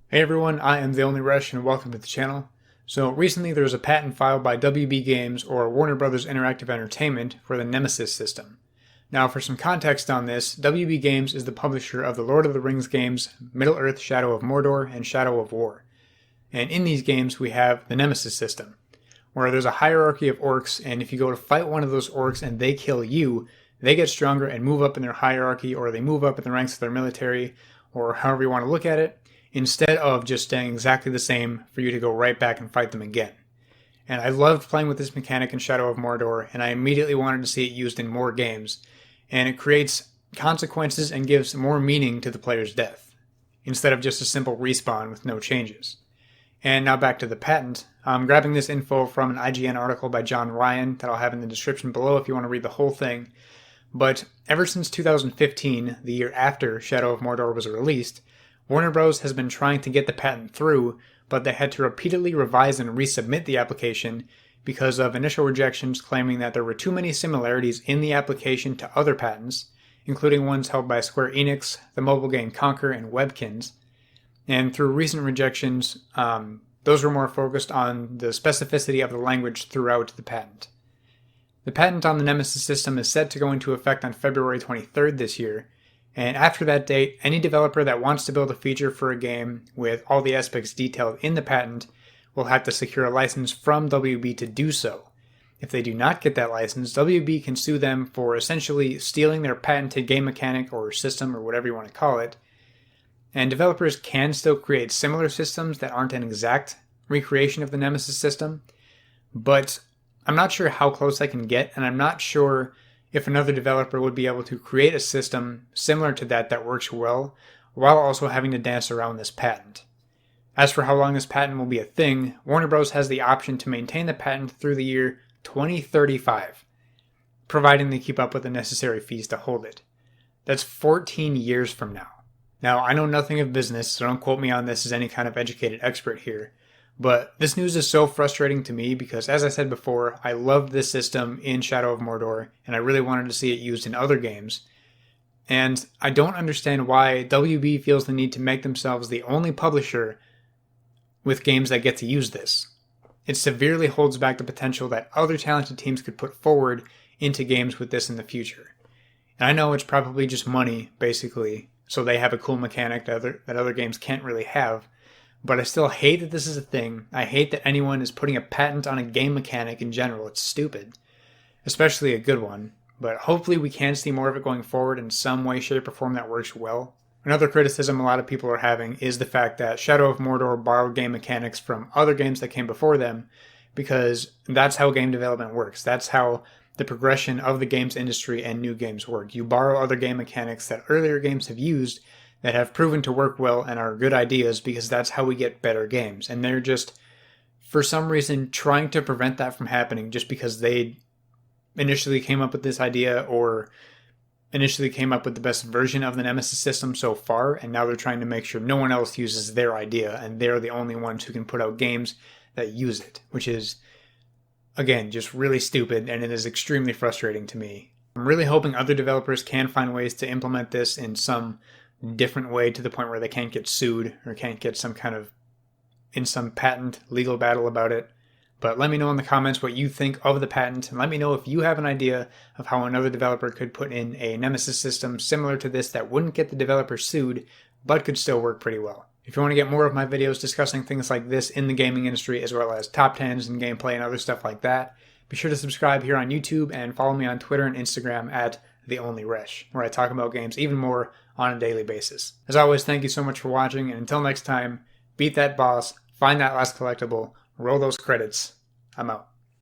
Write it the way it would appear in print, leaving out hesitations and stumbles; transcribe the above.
Hey everyone, I am the only Resh and welcome to the channel. So recently there was a patent filed by WB Games or Warner Bros. Interactive Entertainment for the Nemesis system. Now for some context on this, WB Games is the publisher of the Lord of the Rings games Middle-earth: Shadow of Mordor and Shadow of War. And in these games we have the Nemesis system, where there's a hierarchy of orcs, and if you go to fight one of those orcs and they kill you, they get stronger and move up in their hierarchy, or they move up in the ranks of their military, or however you want to look at it, instead of just staying exactly the same for you to go right back and fight them again. And I loved playing with this mechanic in Shadow of Mordor, and I immediately wanted to see it used in more games, and it creates consequences and gives more meaning to the player's death, instead of just a simple respawn with no changes. And now back to the patent. I'm grabbing this info from an IGN article by John Ryan that I'll have in the description below if you want to read the whole thing. But ever since 2015, the year after Shadow of Mordor was released, Warner Bros. Has been trying to get the patent through, but they had to repeatedly revise and resubmit the application because of initial rejections claiming that there were too many similarities in the application to other patents, including ones held by Square Enix, the mobile game Conker, and Webkins. And through recent rejections, those were more focused on the specificity of the language throughout the patent. The patent on the Nemesis system is set to go into effect on February 23rd this year, and after that date, any developer that wants to build a feature for a game with all the aspects detailed in the patent will have to secure a license from WB to do so. If they do not get that license, WB can sue them for essentially stealing their patented game mechanic or system or whatever you want to call it. And developers can still create similar systems that aren't an exact recreation of the Nemesis system, but I'm not sure how close I can get, and I'm not sure if another developer would be able to create a system similar to that works well, while also having to dance around this patent. As for how long this patent will be a thing, Warner Bros. Has the option to maintain the patent through the year 2035, providing they keep up with the necessary fees to hold it. That's 14 years from now. Now, I know nothing of business, so don't quote me on this as any kind of educated expert here, but this news is so frustrating to me because, as I said before, I loved this system in Shadow of Mordor, and I really wanted to see it used in other games. And I don't understand why WB feels the need to make themselves the only publisher with games that get to use this. It severely holds back the potential that other talented teams could put forward into games with this in the future. And I know it's probably just money, basically, so they have a cool mechanic that other games can't really have. But I still hate that this is a thing. I hate that anyone is putting a patent on a game mechanic in general. It's stupid. Especially a good one. But hopefully we can see more of it going forward in some way, shape, or form that works well. Another criticism a lot of people are having is the fact that Shadow of Mordor borrowed game mechanics from other games that came before them, because that's how game development works. That's how the progression of the games industry and new games work. You borrow other game mechanics that earlier games have used that have proven to work well and are good ideas, because that's how we get better games. And they're just, for some reason, trying to prevent that from happening just because they initially came up with this idea or initially came up with the best version of the Nemesis system so far, and now they're trying to make sure no one else uses their idea and they're the only ones who can put out games that use it, which is, again, just really stupid, and it is extremely frustrating to me. I'm really hoping other developers can find ways to implement this in some different way to the point where they can't get sued or can't get some patent legal battle about it. But let me know in the comments what you think of the patent, and let me know if you have an idea of how another developer could put in a Nemesis system similar to this that wouldn't get the developer sued, but could still work pretty well. If you want to get more of my videos discussing things like this in the gaming industry, as well as top 10s and gameplay and other stuff like that, be sure to subscribe here on YouTube and follow me on Twitter and Instagram at TheOnlyResh, where I talk about games even more on a daily basis. As always, thank you so much for watching, and until next time, beat that boss, find that last collectible, roll those credits. I'm out.